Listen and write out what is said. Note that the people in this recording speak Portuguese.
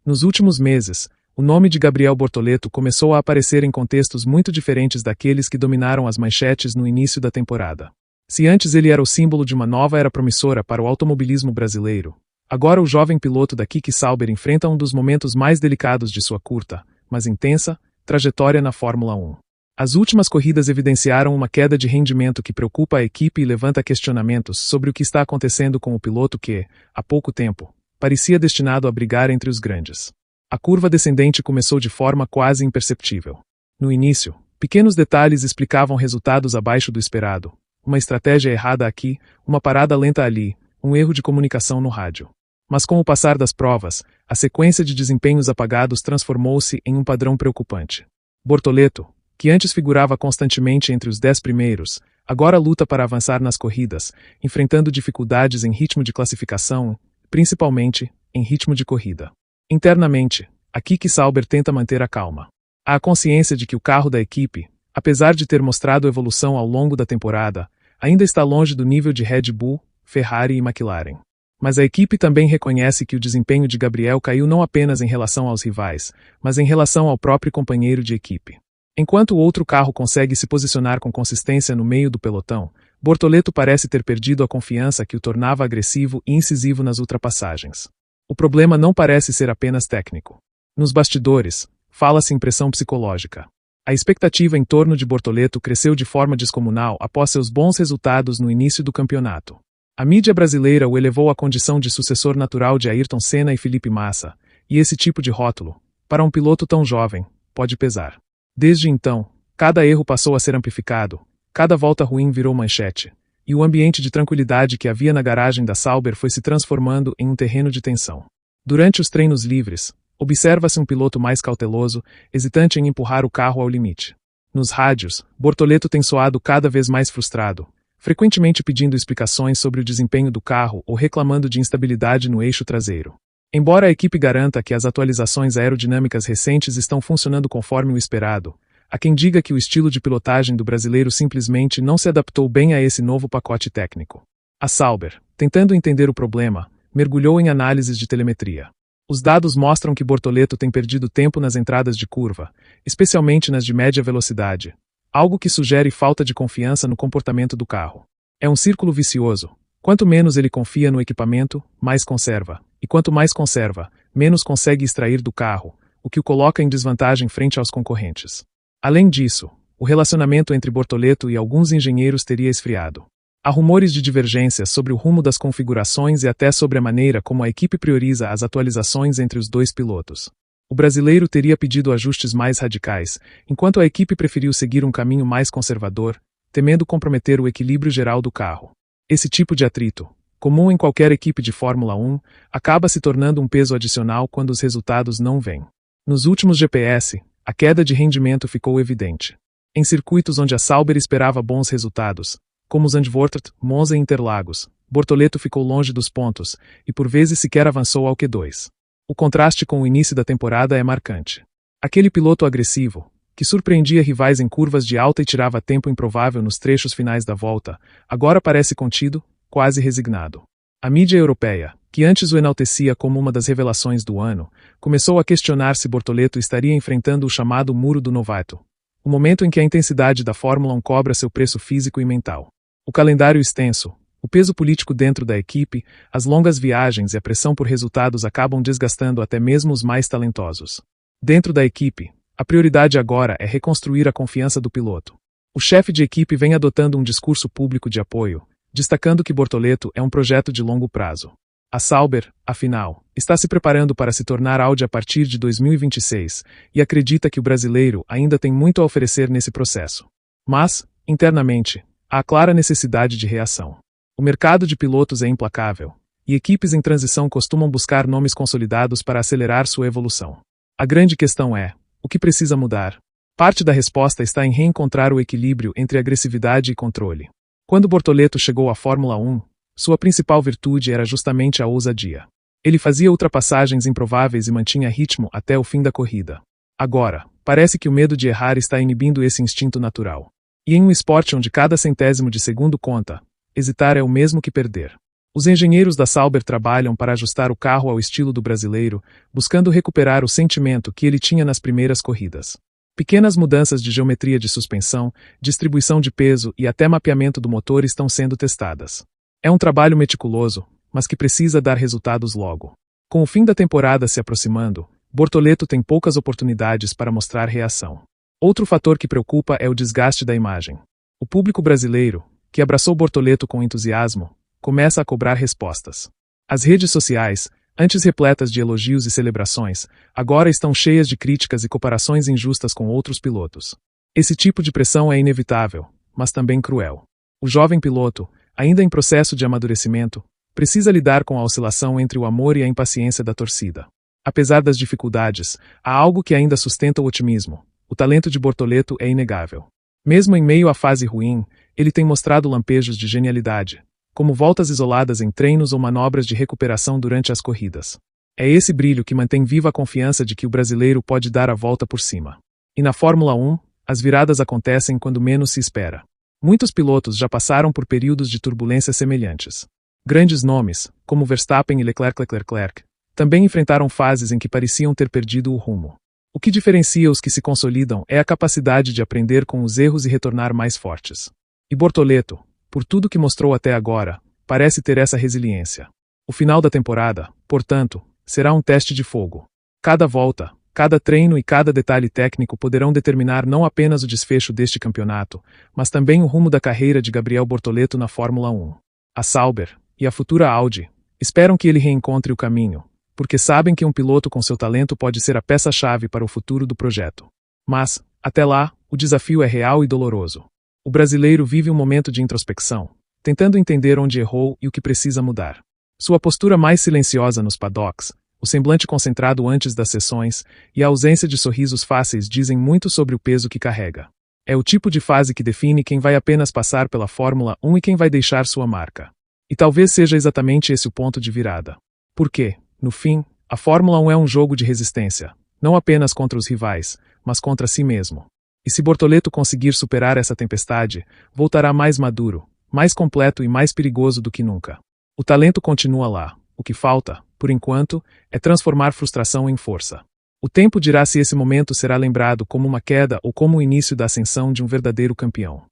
Nos últimos meses, o nome de Gabriel Bortoleto começou a aparecer em contextos muito diferentes daqueles que dominaram as manchetes no início da temporada. Se antes ele era o símbolo de uma nova era promissora para o automobilismo brasileiro, agora o jovem piloto da Kiki Sauber enfrenta um dos momentos mais delicados de sua curta, mas intensa, trajetória na Fórmula 1. As últimas corridas evidenciaram uma queda de rendimento que preocupa a equipe e levanta questionamentos sobre o que está acontecendo com o piloto que, há pouco tempo, parecia destinado a brigar entre os grandes. A curva descendente começou de forma quase imperceptível. No início, pequenos detalhes explicavam resultados abaixo do esperado. Uma estratégia errada aqui, uma parada lenta ali, um erro de comunicação no rádio. Mas com o passar das provas, a sequência de desempenhos apagados transformou-se em um padrão preocupante. Bortoleto, que antes figurava constantemente entre os 10 primeiros, agora luta para avançar nas corridas, enfrentando dificuldades em ritmo de classificação, principalmente em ritmo de corrida. Internamente, a Kiki Sauber tenta manter a calma. Há a consciência de que o carro da equipe, apesar de ter mostrado evolução ao longo da temporada, ainda está longe do nível de Red Bull, Ferrari e McLaren. Mas a equipe também reconhece que o desempenho de Gabriel caiu não apenas em relação aos rivais, mas em relação ao próprio companheiro de equipe. Enquanto o outro carro consegue se posicionar com consistência no meio do pelotão, Bortoleto parece ter perdido a confiança que o tornava agressivo e incisivo nas ultrapassagens. O problema não parece ser apenas técnico. Nos bastidores, fala-se em pressão psicológica. A expectativa em torno de Bortoleto cresceu de forma descomunal após seus bons resultados no início do campeonato. A mídia brasileira o elevou à condição de sucessor natural de Ayrton Senna e Felipe Massa, e esse tipo de rótulo, para um piloto tão jovem, pode pesar. Desde então, cada erro passou a ser amplificado, cada volta ruim virou manchete, e o ambiente de tranquilidade que havia na garagem da Sauber foi se transformando em um terreno de tensão. Durante os treinos livres, observa-se um piloto mais cauteloso, hesitante em empurrar o carro ao limite. Nos rádios, Bortoleto tem soado cada vez mais frustrado, frequentemente pedindo explicações sobre o desempenho do carro ou reclamando de instabilidade no eixo traseiro. Embora a equipe garanta que as atualizações aerodinâmicas recentes estão funcionando conforme o esperado, há quem diga que o estilo de pilotagem do brasileiro simplesmente não se adaptou bem a esse novo pacote técnico. A Sauber, tentando entender o problema, mergulhou em análises de telemetria. Os dados mostram que Bortoleto tem perdido tempo nas entradas de curva, especialmente nas de média velocidade, algo que sugere falta de confiança no comportamento do carro. É um círculo vicioso. Quanto menos ele confia no equipamento, mais conserva, e quanto mais conserva, menos consegue extrair do carro, o que o coloca em desvantagem frente aos concorrentes. Além disso, o relacionamento entre Bortoleto e alguns engenheiros teria esfriado. Há rumores de divergências sobre o rumo das configurações e até sobre a maneira como a equipe prioriza as atualizações entre os dois pilotos. O brasileiro teria pedido ajustes mais radicais, enquanto a equipe preferiu seguir um caminho mais conservador, temendo comprometer o equilíbrio geral do carro. Esse tipo de atrito, comum em qualquer equipe de Fórmula 1, acaba se tornando um peso adicional quando os resultados não vêm. Nos últimos GPS, a queda de rendimento ficou evidente. Em circuitos onde a Sauber esperava bons resultados, como Zandvoort, Monza e Interlagos, Bortoleto ficou longe dos pontos, e por vezes sequer avançou ao Q2. O contraste com o início da temporada é marcante. Aquele piloto agressivo, que surpreendia rivais em curvas de alta e tirava tempo improvável nos trechos finais da volta, agora parece contido, quase resignado. A mídia europeia, que antes o enaltecia como uma das revelações do ano, começou a questionar se Bortoleto estaria enfrentando o chamado muro do novato, o momento em que a intensidade da Fórmula 1 cobra seu preço físico e mental. O calendário extenso, o peso político dentro da equipe, as longas viagens e a pressão por resultados acabam desgastando até mesmo os mais talentosos. Dentro da equipe, a prioridade agora é reconstruir a confiança do piloto. O chefe de equipe vem adotando um discurso público de apoio, destacando que Bortoleto é um projeto de longo prazo. A Sauber, afinal, está se preparando para se tornar Audi a partir de 2026 e acredita que o brasileiro ainda tem muito a oferecer nesse processo. Mas, internamente, há clara necessidade de reação. O mercado de pilotos é implacável, e equipes em transição costumam buscar nomes consolidados para acelerar sua evolução. A grande questão é: o que precisa mudar? Parte da resposta está em reencontrar o equilíbrio entre agressividade e controle. Quando Bortoleto chegou à Fórmula 1, sua principal virtude era justamente a ousadia. Ele fazia ultrapassagens improváveis e mantinha ritmo até o fim da corrida. Agora, parece que o medo de errar está inibindo esse instinto natural. E em um esporte onde cada centésimo de segundo conta, hesitar é o mesmo que perder. Os engenheiros da Sauber trabalham para ajustar o carro ao estilo do brasileiro, buscando recuperar o sentimento que ele tinha nas primeiras corridas. Pequenas mudanças de geometria de suspensão, distribuição de peso e até mapeamento do motor estão sendo testadas. É um trabalho meticuloso, mas que precisa dar resultados logo. Com o fim da temporada se aproximando, Bortoleto tem poucas oportunidades para mostrar reação. Outro fator que preocupa é o desgaste da imagem. O público brasileiro, que abraçou Bortoleto com entusiasmo, começa a cobrar respostas. As redes sociais, antes repletas de elogios e celebrações, agora estão cheias de críticas e comparações injustas com outros pilotos. Esse tipo de pressão é inevitável, mas também cruel. O jovem piloto, ainda em processo de amadurecimento, precisa lidar com a oscilação entre o amor e a impaciência da torcida. Apesar das dificuldades, há algo que ainda sustenta o otimismo. O talento de Bortoleto é inegável. Mesmo em meio à fase ruim, ele tem mostrado lampejos de genialidade, como voltas isoladas em treinos ou manobras de recuperação durante as corridas. É esse brilho que mantém viva a confiança de que o brasileiro pode dar a volta por cima. E na Fórmula 1, as viradas acontecem quando menos se espera. Muitos pilotos já passaram por períodos de turbulência semelhantes. Grandes nomes, como Verstappen e Leclerc, também enfrentaram fases em que pareciam ter perdido o rumo. O que diferencia os que se consolidam é a capacidade de aprender com os erros e retornar mais fortes. E Bortoleto, por tudo que mostrou até agora, parece ter essa resiliência. O final da temporada, portanto, será um teste de fogo. Cada volta, cada treino e cada detalhe técnico poderão determinar não apenas o desfecho deste campeonato, mas também o rumo da carreira de Gabriel Bortoleto na Fórmula 1. A Sauber, e a futura Audi, esperam que ele reencontre o caminho, porque sabem que um piloto com seu talento pode ser a peça-chave para o futuro do projeto. Mas, até lá, o desafio é real e doloroso. O brasileiro vive um momento de introspecção, tentando entender onde errou e o que precisa mudar. Sua postura mais silenciosa nos paddocks, o semblante concentrado antes das sessões e a ausência de sorrisos fáceis dizem muito sobre o peso que carrega. É o tipo de fase que define quem vai apenas passar pela Fórmula 1 e quem vai deixar sua marca. E talvez seja exatamente esse o ponto de virada. Porque, no fim, a Fórmula 1 é um jogo de resistência, não apenas contra os rivais, mas contra si mesmo. E se Bortoleto conseguir superar essa tempestade, voltará mais maduro, mais completo e mais perigoso do que nunca. O talento continua lá. O que falta, por enquanto, é transformar frustração em força. O tempo dirá se esse momento será lembrado como uma queda ou como o início da ascensão de um verdadeiro campeão.